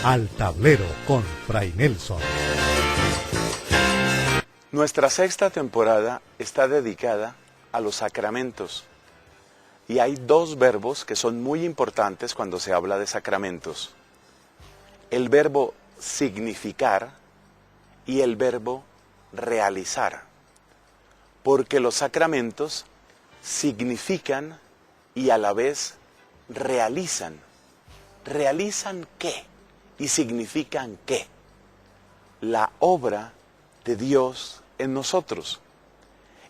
Al Tablero con Fray Nelson. Nuestra sexta temporada está dedicada a los sacramentos. Y hay dos verbos que son muy importantes cuando se habla de sacramentos. El verbo significar y el verbo realizar. Porque los sacramentos significan y a la vez realizan. ¿Realizan qué? ¿Y significan qué? La obra de Dios en nosotros.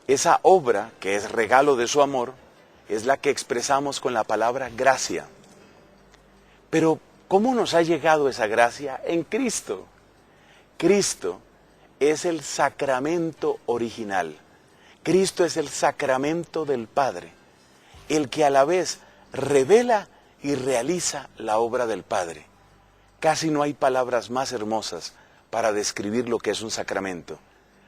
Esa obra, que es regalo de su amor, es la que expresamos con la palabra gracia. Pero, ¿cómo nos ha llegado esa gracia? En Cristo. Cristo es el sacramento original. Cristo es el sacramento del Padre, el que a la vez revela y realiza la obra del Padre. Casi no hay palabras más hermosas para describir lo que es un sacramento.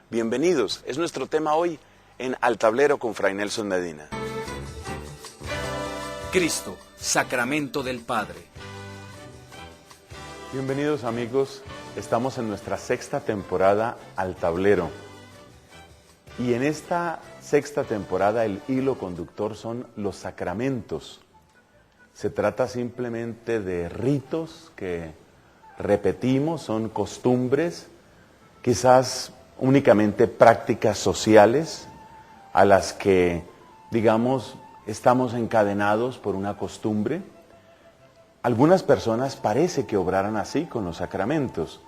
Bienvenidos, es nuestro tema hoy en Al Tablero con Fray Nelson Medina. Cristo, sacramento del Padre. Bienvenidos amigos, estamos en nuestra sexta temporada Al Tablero. Y en esta sexta temporada el hilo conductor son los sacramentos. Se trata simplemente de ritos que repetimos, son costumbres, quizás únicamente prácticas sociales a las que, digamos, estamos encadenados por una costumbre. Algunas personas parece que obraran así con los sacramentos.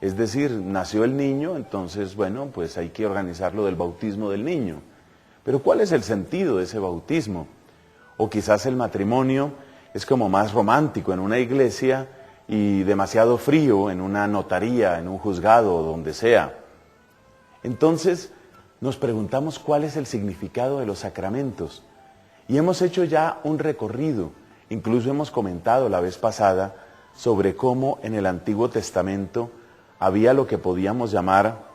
Es decir, nació el niño, entonces, bueno, pues hay que organizar lo del bautismo del niño. Pero ¿cuál es el sentido de ese bautismo? O quizás el matrimonio es como más romántico en una iglesia y demasiado frío en una notaría, en un juzgado o donde sea. Entonces nos preguntamos cuál es el significado de los sacramentos. Y hemos hecho ya un recorrido, incluso hemos comentado la vez pasada sobre cómo en el Antiguo Testamento había lo que podíamos llamar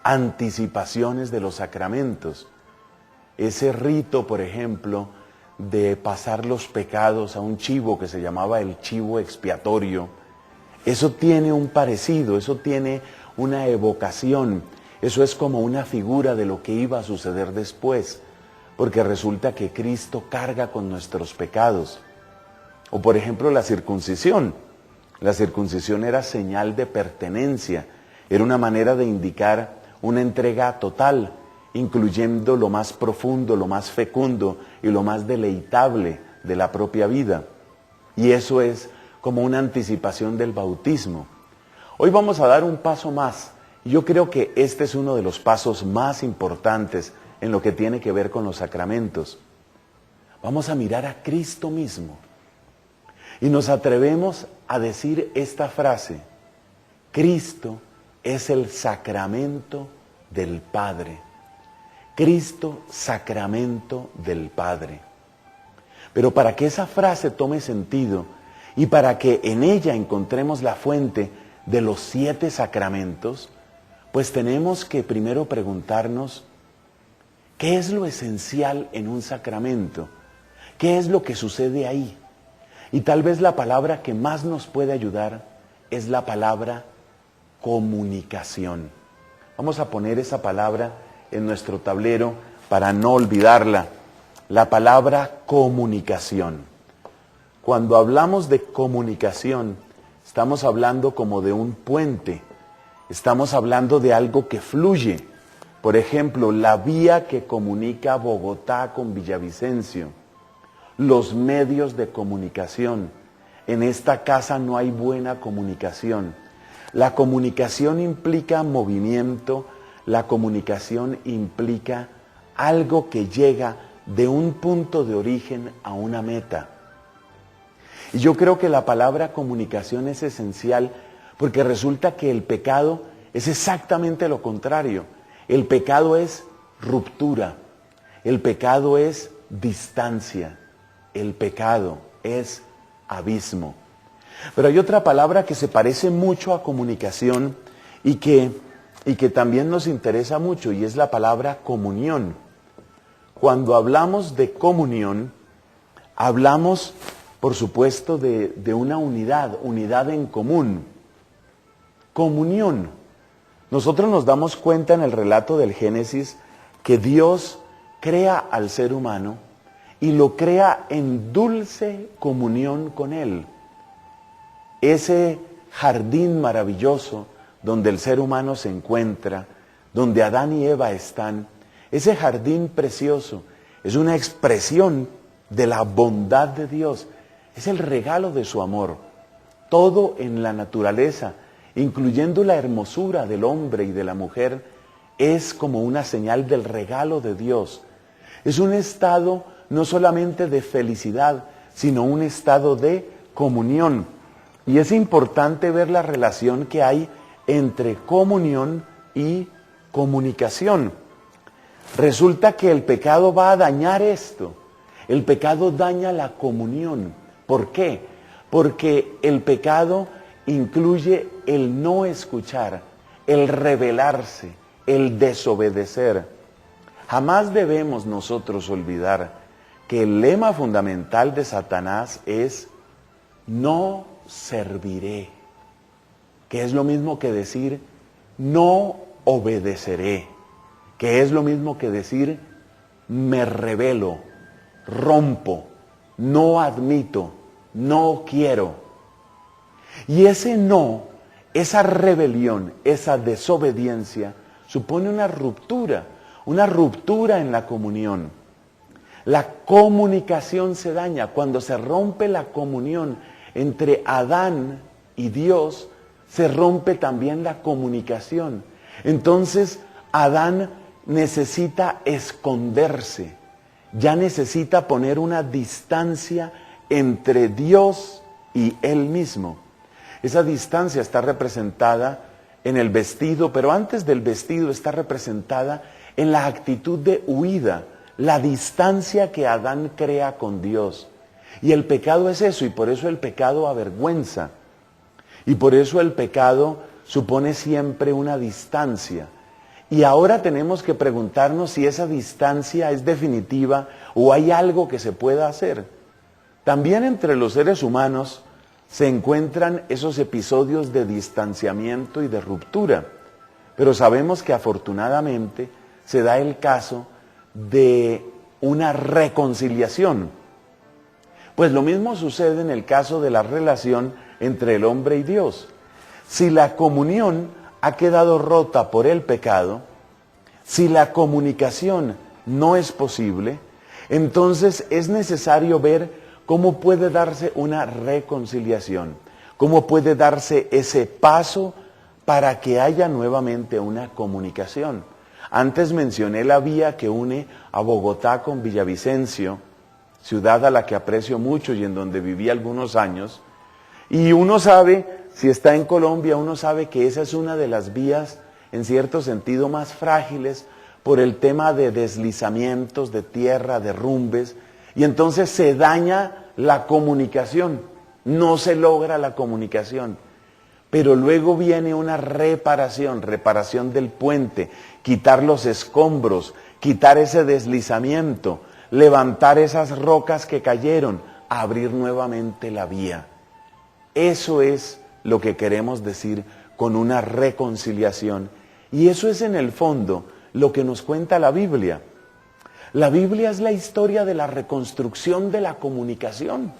anticipaciones de los sacramentos. Ese rito, por ejemplo, de pasar los pecados a un chivo que se llamaba el chivo expiatorio, eso tiene un parecido, eso tiene una evocación, eso es como una figura de lo que iba a suceder después, porque resulta que Cristo carga con nuestros pecados. O por ejemplo la circuncisión era señal de pertenencia, era una manera de indicar una entrega total, incluyendo lo más profundo, lo más fecundo y lo más deleitable de la propia vida. Y eso es como una anticipación del bautismo. Hoy vamos a dar un paso más. Yo creo que este es uno de los pasos más importantes en lo que tiene que ver con los sacramentos. Vamos a mirar a Cristo mismo. Y nos atrevemos a decir esta frase: Cristo es el sacramento del Padre. Cristo, sacramento del Padre. Pero para que esa frase tome sentido y para que en ella encontremos la fuente de los 7 sacramentos, pues tenemos que primero preguntarnos, ¿qué es lo esencial en un sacramento? ¿Qué es lo que sucede ahí? Y tal vez la palabra que más nos puede ayudar es la palabra comunicación. Vamos a poner esa palabra en nuestro tablero para no olvidarla. La palabra comunicación. Cuando hablamos de comunicación, estamos hablando como de un puente. Estamos hablando de algo que fluye. Por ejemplo, la vía que comunica Bogotá con Villavicencio. Los medios de comunicación. En esta casa no hay buena comunicación. La comunicación implica movimiento, la comunicación implica algo que llega de un punto de origen a una meta. Y yo creo que la palabra comunicación es esencial porque resulta que el pecado es exactamente lo contrario. El pecado es ruptura, el pecado es distancia, el pecado es abismo. Pero hay otra palabra que se parece mucho a comunicación y que también nos interesa mucho, y es la palabra comunión. Cuando hablamos de comunión, hablamos por supuesto, de una unidad en común, comunión. Nosotros nos damos cuenta en el relato del Génesis que Dios crea al ser humano y lo crea en dulce comunión con Él. Ese jardín maravilloso donde el ser humano se encuentra, donde Adán y Eva están, ese jardín precioso es una expresión de la bondad de Dios, es el regalo de su amor. Todo en la naturaleza, incluyendo la hermosura del hombre y de la mujer, es como una señal del regalo de Dios. Es un estado no solamente de felicidad, sino un estado de comunión. Y es importante ver la relación que hay entre comunión y comunicación. Resulta que el pecado va a dañar esto. El pecado daña la comunión. ¿Por qué? Porque el pecado incluye el no escuchar, el rebelarse, el desobedecer. Jamás debemos nosotros olvidar que el lema fundamental de Satanás es no serviré, que es lo mismo que decir no obedeceré, que es lo mismo que decir me rebelo, rompo, no admito, no quiero. Y ese no, esa rebelión, esa desobediencia, supone una ruptura en la comunión. La comunicación se daña. Cuando se rompe la comunión entre Adán y Dios, se rompe también la comunicación. Entonces, Adán necesita esconderse, ya necesita poner una distancia entre Dios y él mismo. Esa distancia está representada en el vestido, pero antes del vestido está representada en la actitud de huida, la distancia que Adán crea con Dios. Y el pecado es eso, y por eso el pecado avergüenza. Y por eso el pecado supone siempre una distancia. Y ahora tenemos que preguntarnos si esa distancia es definitiva o hay algo que se pueda hacer. También entre los seres humanos se encuentran esos episodios de distanciamiento y de ruptura. Pero sabemos que afortunadamente se da el caso de una reconciliación. Pues lo mismo sucede en el caso de la relación entre el hombre y Dios. Si la comunión ha quedado rota por el pecado, si la comunicación no es posible, entonces es necesario ver cómo puede darse una reconciliación, cómo puede darse ese paso para que haya nuevamente una comunicación. Antes mencioné la vía que une a Bogotá con Villavicencio, ciudad a la que aprecio mucho y en donde viví algunos años, y uno sabe, si está en Colombia, uno sabe que esa es una de las vías, en cierto sentido, más frágiles por el tema de deslizamientos de tierra, derrumbes, y entonces se daña la comunicación, no se logra la comunicación. Pero luego viene una reparación del puente, quitar los escombros, quitar ese deslizamiento, levantar esas rocas que cayeron, abrir nuevamente la vía. Eso es lo que queremos decir con una reconciliación. Y eso es en el fondo lo que nos cuenta la Biblia. La Biblia es la historia de la reconstrucción de la comunicación.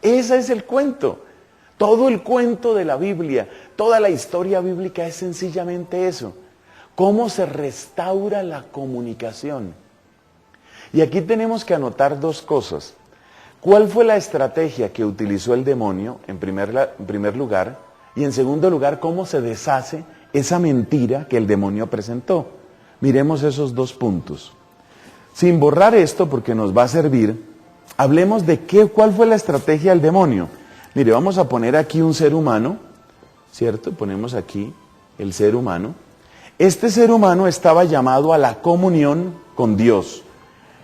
Ese es el cuento. Todo el cuento de la Biblia, toda la historia bíblica es sencillamente eso. Cómo se restaura la comunicación. Y aquí tenemos que anotar dos cosas. ¿Cuál fue la estrategia que utilizó el demonio, en primer lugar? Y en segundo lugar, ¿cómo se deshace esa mentira que el demonio presentó? Miremos esos dos puntos. Sin borrar esto, porque nos va a servir, hablemos de cuál fue la estrategia del demonio. Mire, vamos a poner aquí un ser humano, ¿cierto? Ponemos aquí el ser humano. Este ser humano estaba llamado a la comunión con Dios.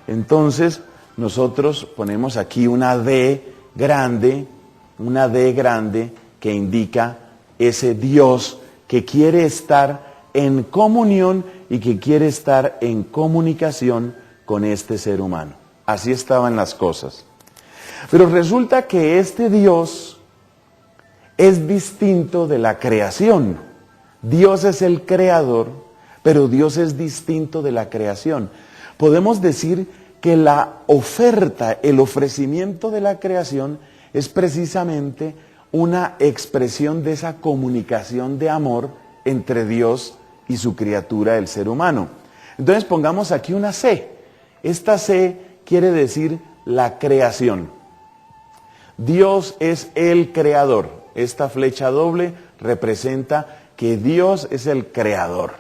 Entonces, nosotros ponemos aquí una D grande que indica ese Dios que quiere estar en comunión y que quiere estar en comunicación con este ser humano. Así estaban las cosas. Pero resulta que este Dios es distinto de la creación. Dios es el creador, pero Dios es distinto de la creación. Podemos decir que la oferta, el ofrecimiento de la creación es precisamente una expresión de esa comunicación de amor entre Dios y su criatura, el ser humano. Entonces pongamos aquí una C. Esta C quiere decir la creación. Dios es el creador. Esta flecha doble representa que Dios es el creador.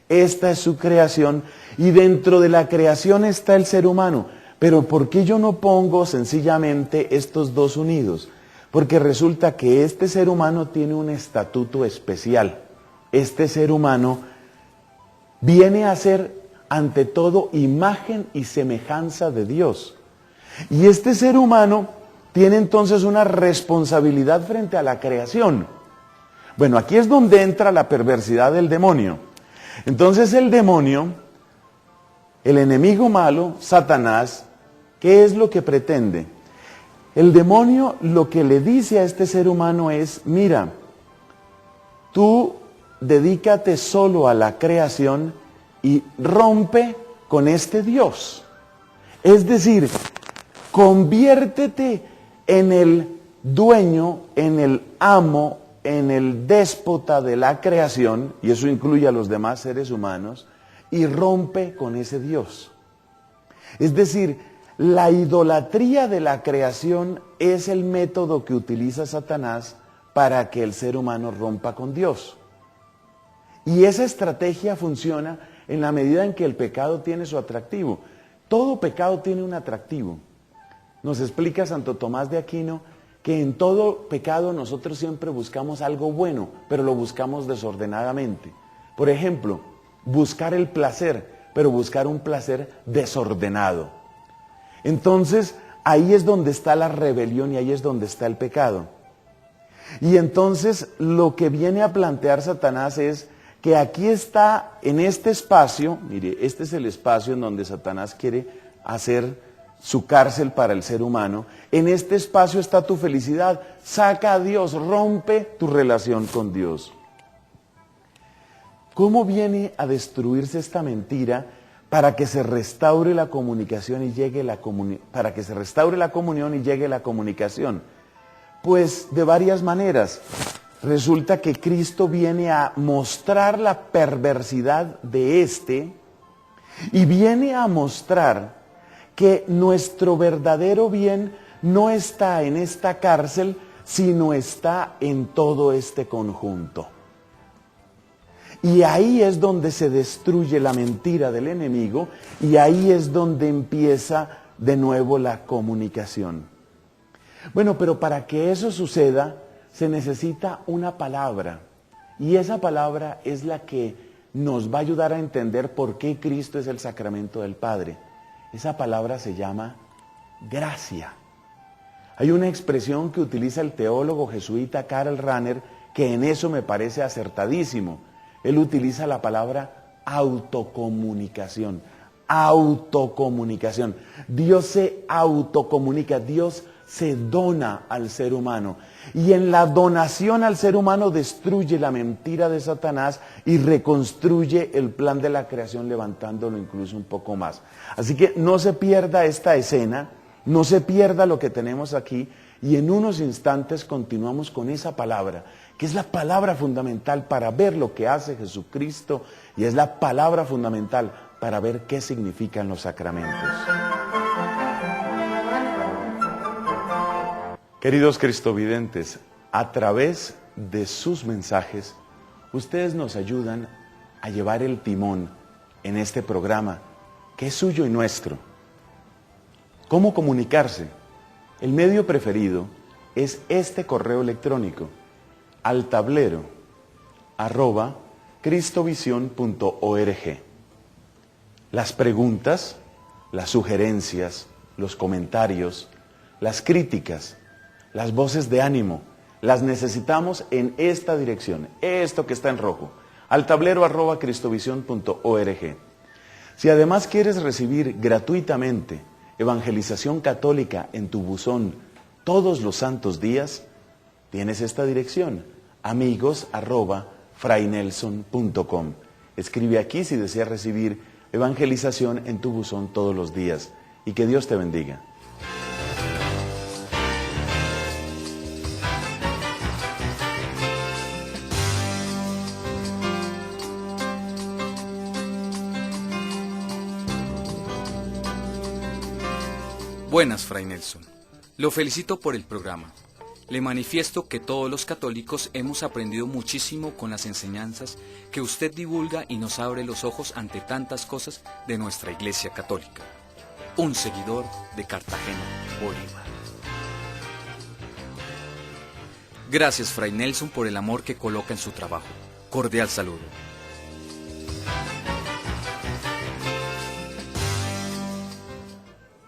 Esta es su creación y dentro de la creación está el ser humano. Pero ¿por qué yo no pongo sencillamente estos dos unidos? Porque resulta que este ser humano tiene un estatuto especial. Este ser humano viene a ser ante todo imagen y semejanza de Dios. Y este ser humano tiene entonces una responsabilidad frente a la creación. Bueno, aquí es donde entra la perversidad del demonio. Entonces el demonio, el enemigo malo, Satanás, ¿qué es lo que pretende? El demonio lo que le dice a este ser humano es, mira, tú dedícate solo a la creación y rompe con este Dios. Es decir, conviértete en el dueño, en el amo, en el déspota de la creación, y eso incluye a los demás seres humanos, y rompe con ese Dios. Es decir, la idolatría de la creación es el método que utiliza Satanás para que el ser humano rompa con Dios. Y esa estrategia funciona en la medida en que el pecado tiene su atractivo. Todo pecado tiene un atractivo. Nos explica Santo Tomás de Aquino que en todo pecado nosotros siempre buscamos algo bueno, pero lo buscamos desordenadamente. Por ejemplo, buscar el placer, pero buscar un placer desordenado. Entonces, ahí es donde está la rebelión y ahí es donde está el pecado. Y entonces lo que viene a plantear Satanás es que aquí está, en este espacio, mire, este es el espacio en donde Satanás quiere hacer su cárcel para el ser humano. En este espacio está tu felicidad. Saca a Dios, rompe tu relación con Dios. ¿Cómo viene a destruirse esta mentira para que se restaure la comunicación y llegue para que se restaure la comunión y llegue la comunicación? Pues de varias maneras. Resulta que Cristo viene a mostrar la perversidad de este y viene a mostrar que nuestro verdadero bien no está en esta cárcel, sino está en todo este conjunto. Y ahí es donde se destruye la mentira del enemigo y ahí es donde empieza de nuevo la comunicación. Bueno, pero para que eso suceda se necesita una palabra y esa palabra es la que nos va a ayudar a entender por qué Cristo es el sacramento del Padre. Esa palabra se llama gracia. Hay una expresión que utiliza el teólogo jesuita Karl Rahner que en eso me parece acertadísimo. Él utiliza la palabra autocomunicación. Autocomunicación. Dios se autocomunica, Dios se dona al ser humano. Y en la donación al ser humano destruye la mentira de Satanás y reconstruye el plan de la creación levantándolo incluso un poco más. Así que no se pierda esta escena, no se pierda lo que tenemos aquí y en unos instantes continuamos con esa palabra, que es la palabra fundamental para ver lo que hace Jesucristo y es la palabra fundamental para ver qué significan los sacramentos. Queridos cristovidentes, a través de sus mensajes, ustedes nos ayudan a llevar el timón en este programa, que es suyo y nuestro. ¿Cómo comunicarse? El medio preferido es este correo electrónico, altablero@cristovision.org. Las preguntas, las sugerencias, los comentarios, las críticas, las voces de ánimo, las necesitamos en esta dirección, esto que está en rojo, altablero@cristovision.org. Si además quieres recibir gratuitamente evangelización católica en tu buzón todos los santos días, tienes esta dirección, amigos@fraynelson.com. Escribe aquí si deseas recibir evangelización en tu buzón todos los días. Y que Dios te bendiga. Buenas, Fray Nelson. Lo felicito por el programa. Le manifiesto que todos los católicos hemos aprendido muchísimo con las enseñanzas que usted divulga y nos abre los ojos ante tantas cosas de nuestra Iglesia Católica. Un seguidor de Cartagena, Bolívar. Gracias, Fray Nelson, por el amor que coloca en su trabajo. Cordial saludo.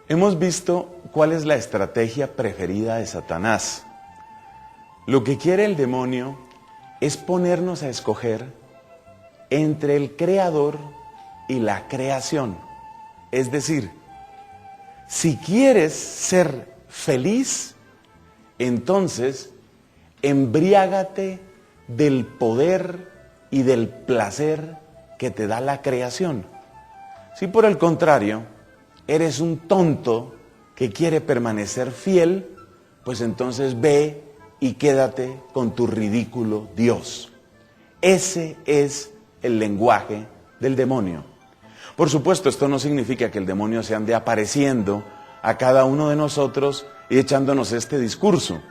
Hemos visto cuál es la estrategia preferida de Satanás. Lo que quiere el demonio es ponernos a escoger entre el creador y la creación. Es decir, si quieres ser feliz, entonces embriágate del poder y del placer que te da la creación. Si por el contrario eres un tonto que quiere permanecer fiel, pues entonces ve y quédate con tu ridículo Dios. Ese es el lenguaje del demonio. Por supuesto, esto no significa que el demonio se ande apareciendo a cada uno de nosotros y echándonos este discurso.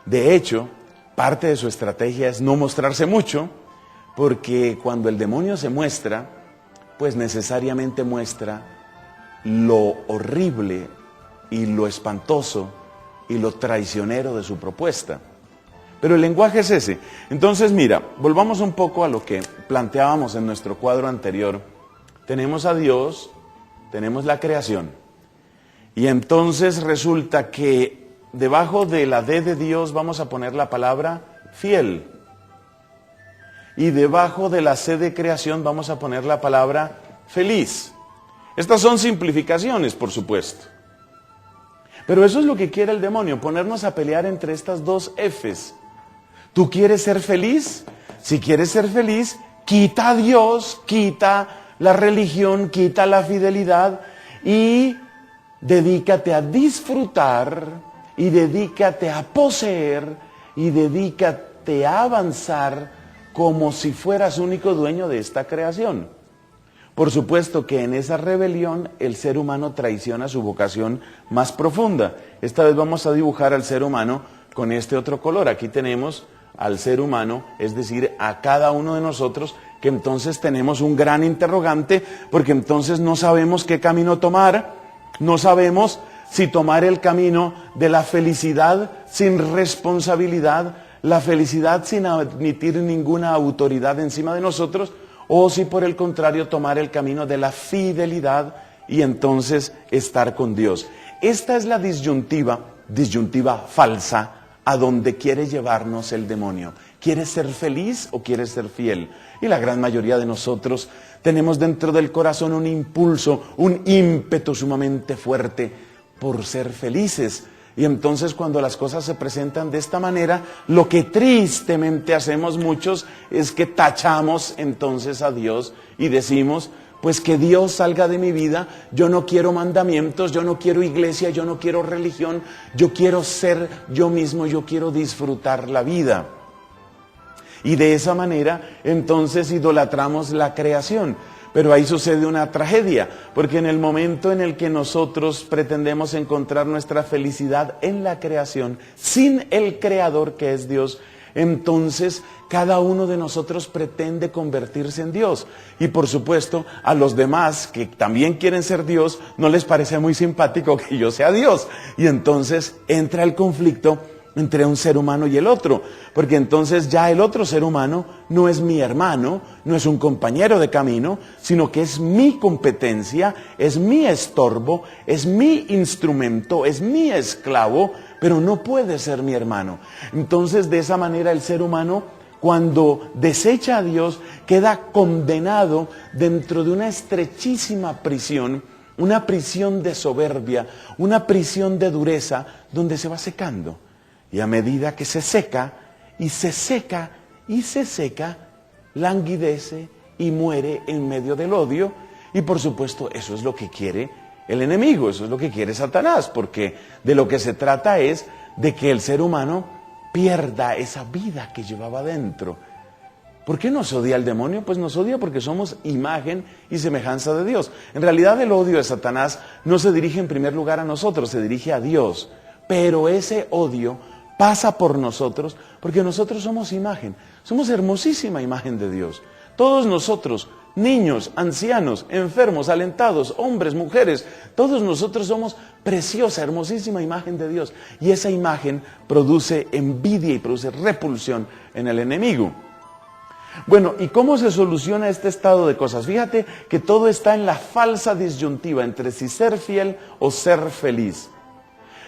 De hecho, parte de su estrategia es no mostrarse mucho, porque cuando el demonio se muestra, pues necesariamente muestra lo horrible y lo espantoso y lo traicionero de su propuesta. Pero el lenguaje es ese. Entonces, mira, volvamos un poco a lo que planteábamos en nuestro cuadro anterior. Tenemos a Dios, tenemos la creación. Y entonces resulta que debajo de la D de Dios vamos a poner la palabra fiel. Y debajo de la C de creación vamos a poner la palabra feliz. Estas son simplificaciones, por supuesto. Pero eso es lo que quiere el demonio, ponernos a pelear entre estas dos Fs. ¿Tú quieres ser feliz? Si quieres ser feliz, quita a Dios, quita la religión, quita la fidelidad y dedícate a disfrutar y dedícate a poseer y dedícate a avanzar como si fueras único dueño de esta creación. Por supuesto que en esa rebelión el ser humano traiciona su vocación más profunda. Esta vez vamos a dibujar al ser humano con este otro color. Aquí tenemos al ser humano, es decir, a cada uno de nosotros, que entonces tenemos un gran interrogante, porque entonces no sabemos qué camino tomar, no sabemos si tomar el camino de la felicidad sin responsabilidad, la felicidad sin admitir ninguna autoridad encima de nosotros, o si por el contrario tomar el camino de la fidelidad y entonces estar con Dios. Esta es la disyuntiva falsa a donde quiere llevarnos el demonio. ¿Quieres ser feliz o quieres ser fiel? Y la gran mayoría de nosotros tenemos dentro del corazón un impulso, un ímpetu sumamente fuerte por ser felices. Y entonces cuando las cosas se presentan de esta manera, lo que tristemente hacemos muchos es que tachamos entonces a Dios y decimos, pues que Dios salga de mi vida, yo no quiero mandamientos, yo no quiero iglesia, yo no quiero religión, yo quiero ser yo mismo, yo quiero disfrutar la vida. Y de esa manera entonces idolatramos la creación. Pero ahí sucede una tragedia, porque en el momento en el que nosotros pretendemos encontrar nuestra felicidad en la creación, sin el creador que es Dios, entonces cada uno de nosotros pretende convertirse en Dios. Y por supuesto, a los demás que también quieren ser Dios, no les parece muy simpático que yo sea Dios. Y entonces entra el conflicto entre un ser humano y el otro, porque entonces ya el otro ser humano no es mi hermano, no es un compañero de camino, sino que es mi competencia, es mi estorbo, es mi instrumento, es mi esclavo, pero no puede ser mi hermano. Entonces de esa manera el ser humano, cuando desecha a Dios, queda condenado dentro de una estrechísima prisión una prisión de soberbia, una prisión de dureza, donde se va secando. Y a medida que se seca, y se seca, y se seca, languidece y muere en medio del odio. Y por supuesto, eso es lo que quiere el enemigo, eso es lo que quiere Satanás, porque de lo que se trata es de que el ser humano pierda esa vida que llevaba dentro. ¿Por qué nos odia el demonio? Pues nos odia porque somos imagen y semejanza de Dios. En realidad el odio de Satanás no se dirige en primer lugar a nosotros, se dirige a Dios. Pero ese odio pasa por nosotros porque nosotros somos imagen, somos hermosísima imagen de Dios. Todos nosotros, niños, ancianos, enfermos, alentados, hombres, mujeres, todos nosotros somos preciosa, hermosísima imagen de Dios. Y esa imagen produce envidia y produce repulsión en el enemigo. Bueno, ¿y cómo se soluciona este estado de cosas? Fíjate que todo está en la falsa disyuntiva entre si ser fiel o ser feliz.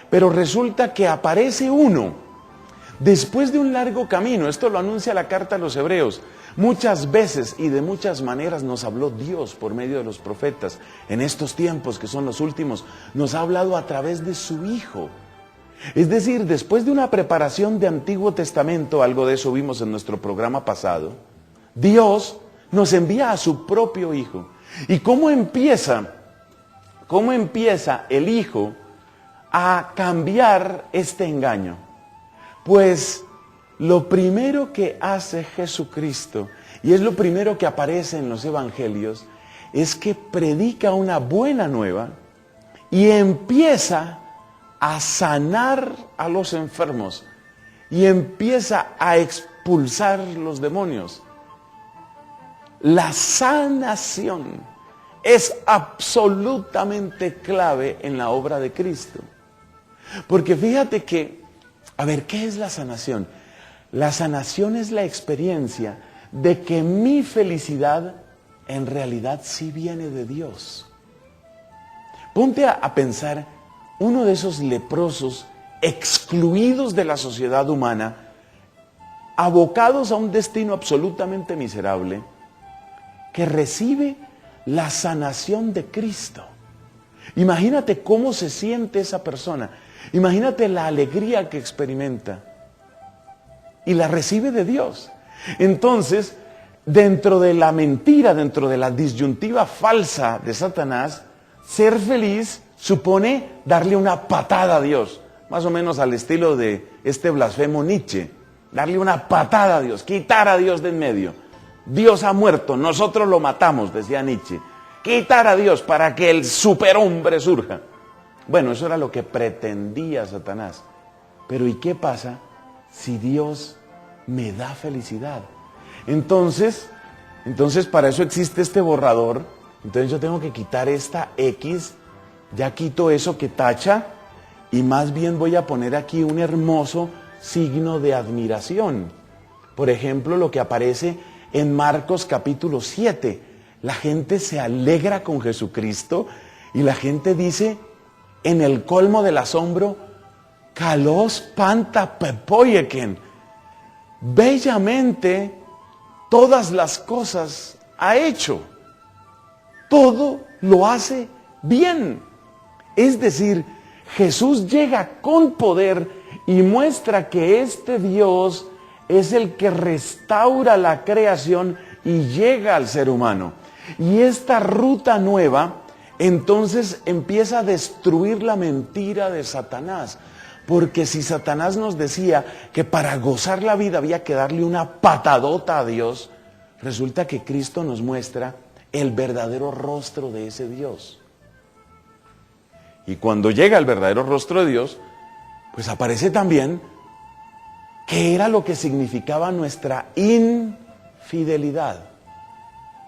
Pero resulta que aparece uno, después de un largo camino, esto lo anuncia la carta a los Hebreos, muchas veces y de muchas maneras nos habló Dios por medio de los profetas. En estos tiempos que son los últimos, nos ha hablado a través de su Hijo. Es decir, después de una preparación de Antiguo Testamento, algo de eso vimos en nuestro programa pasado, Dios nos envía a su propio Hijo. ¿Y cómo empieza el Hijo a cambiar este engaño? Pues lo primero que hace Jesucristo, y es lo primero que aparece en los evangelios, es que predica una buena nueva y empieza a sanar a los enfermos y empieza a expulsar los demonios. La sanación es absolutamente clave en la obra de Cristo. Porque fíjate que, a ver, ¿qué es la sanación? La sanación es la experiencia de que mi felicidad en realidad sí viene de Dios. Ponte a pensar, uno de esos leprosos excluidos de la sociedad humana, abocados a un destino absolutamente miserable, que recibe la sanación de Cristo. Imagínate cómo se siente esa persona. Imagínate la alegría que experimenta. Y la recibe de Dios. Entonces, dentro de la mentira, dentro de la disyuntiva falsa de Satanás, ser feliz supone darle una patada a Dios. Más o menos al estilo de este blasfemo Nietzsche. Darle una patada a Dios, quitar a Dios de en medio. Dios ha muerto, nosotros lo matamos, decía Nietzsche. Quitar a Dios para que el superhombre surja. Bueno, eso era lo que pretendía Satanás. Pero ¿y qué pasa si Dios me da felicidad? Entonces para eso existe este borrador. Entonces yo tengo que quitar esta X, ya quito eso que tacha, y más bien voy a poner aquí un hermoso signo de admiración. Por ejemplo, lo que aparece en Marcos capítulo 7, la gente se alegra con Jesucristo y la gente dice, en el colmo del asombro, kalos panta pepoyeken, bellamente todas las cosas ha hecho, todo lo hace bien. Es decir, Jesús llega con poder y muestra que este Dios es el que restaura la creación y llega al ser humano. Y esta ruta nueva, entonces empieza a destruir la mentira de Satanás. Porque si Satanás nos decía que para gozar la vida había que darle una patadota a Dios, resulta que Cristo nos muestra el verdadero rostro de ese Dios. Y cuando llega el verdadero rostro de Dios, pues aparece también ¿qué era lo que significaba nuestra infidelidad?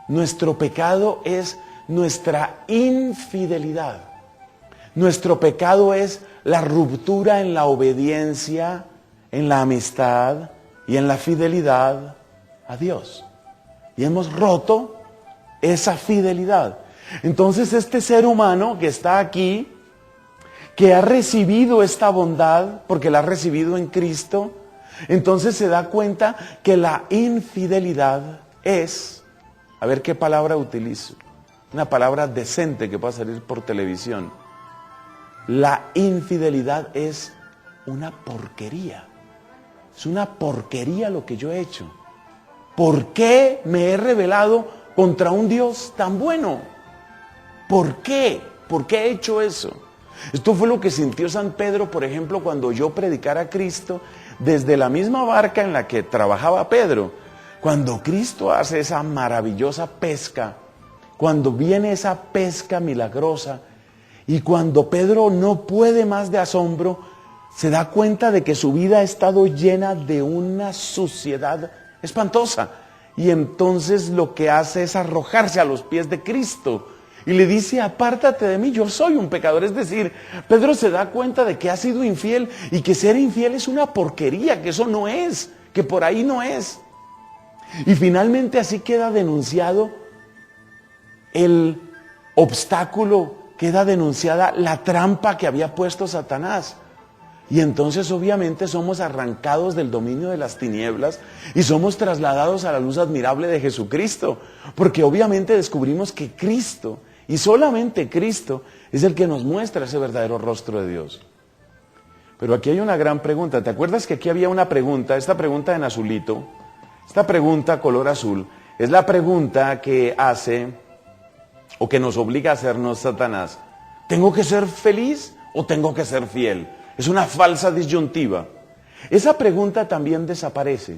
Nuestro pecado es nuestra infidelidad. Nuestro pecado es la ruptura en la obediencia, en la amistad y en la fidelidad a Dios. Y hemos roto esa fidelidad. Entonces este ser humano que está aquí, que ha recibido esta bondad, porque la ha recibido en Cristo, entonces se da cuenta que la infidelidad es, a ver qué palabra utilizo, una palabra decente que pueda salir por televisión. La infidelidad es una porquería. Es una porquería lo que yo he hecho. ¿Por qué me he rebelado contra un Dios tan bueno? ¿Por qué? ¿Por qué he hecho eso? Esto fue lo que sintió San Pedro, por ejemplo, cuando oyó predicar a Cristo desde la misma barca en la que trabajaba Pedro. Cuando Cristo hace esa maravillosa pesca, cuando viene esa pesca milagrosa, y cuando Pedro no puede más de asombro, se da cuenta de que su vida ha estado llena de una suciedad espantosa. Y entonces lo que hace es arrojarse a los pies de Cristo y le dice: apártate de mí, yo soy un pecador. Es decir, Pedro se da cuenta de que ha sido infiel y que ser infiel es una porquería, que eso no es, que por ahí no es. Y finalmente así queda denunciado el obstáculo, queda denunciada la trampa que había puesto Satanás. Y entonces obviamente somos arrancados del dominio de las tinieblas y somos trasladados a la luz admirable de Jesucristo, porque obviamente descubrimos que Cristo, y solamente Cristo, es el que nos muestra ese verdadero rostro de Dios. Pero aquí hay una gran pregunta. ¿Te acuerdas que aquí había una pregunta? Esta pregunta en azulito, esta pregunta color azul, es la pregunta que hace o que nos obliga a hacernos Satanás. ¿Tengo que ser feliz o tengo que ser fiel? Es una falsa disyuntiva. Esa pregunta también desaparece.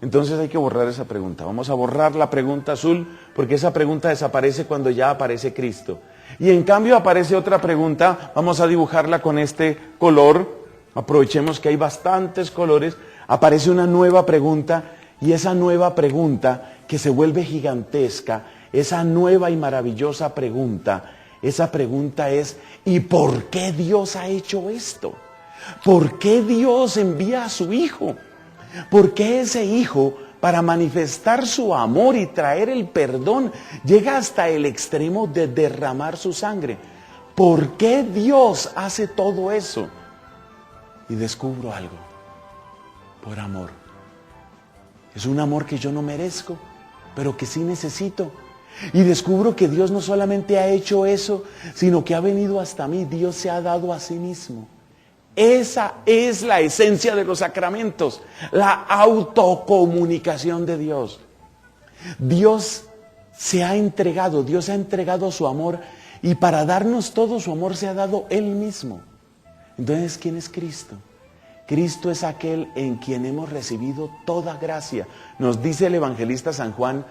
Entonces hay que borrar esa pregunta. Vamos a borrar la pregunta azul, porque esa pregunta desaparece cuando ya aparece Cristo. Y en cambio aparece otra pregunta. Vamos a dibujarla con este color. Aprovechemos que hay bastantes colores. Aparece una nueva pregunta, y esa nueva pregunta que se vuelve gigantesca, esa nueva y maravillosa pregunta, esa pregunta es: ¿y por qué Dios ha hecho esto? ¿Por qué Dios envía a su Hijo? ¿Por qué ese Hijo, para manifestar su amor y traer el perdón, llega hasta el extremo de derramar su sangre? ¿Por qué Dios hace todo eso? Y descubro algo: por amor. Es un amor que yo no merezco, pero que sí necesito. Y descubro que Dios no solamente ha hecho eso, sino que ha venido hasta mí. Dios se ha dado a sí mismo. Esa es la esencia de los sacramentos, la autocomunicación de Dios. Dios se ha entregado, Dios ha entregado su amor, y para darnos todo su amor se ha dado Él mismo. Entonces, ¿quién es Cristo? Cristo es aquel en quien hemos recibido toda gracia. Nos dice el evangelista San Juan: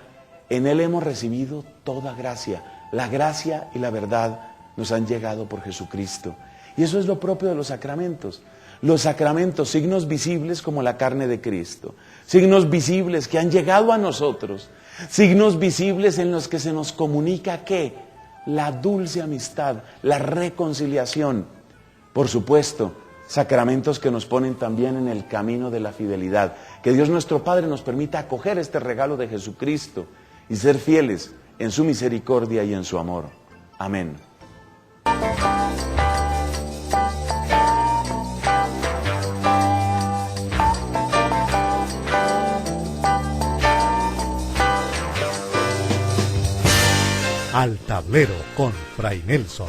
en Él hemos recibido toda gracia. La gracia y la verdad nos han llegado por Jesucristo. Y eso es lo propio de los sacramentos. Los sacramentos, signos visibles como la carne de Cristo. Signos visibles que han llegado a nosotros. Signos visibles en los que se nos comunica ¿qué? La dulce amistad, la reconciliación. Por supuesto, sacramentos que nos ponen también en el camino de la fidelidad. Que Dios nuestro Padre nos permita acoger este regalo de Jesucristo y ser fieles en su misericordia y en su amor. Amén. Al tablero con Fray Nelson.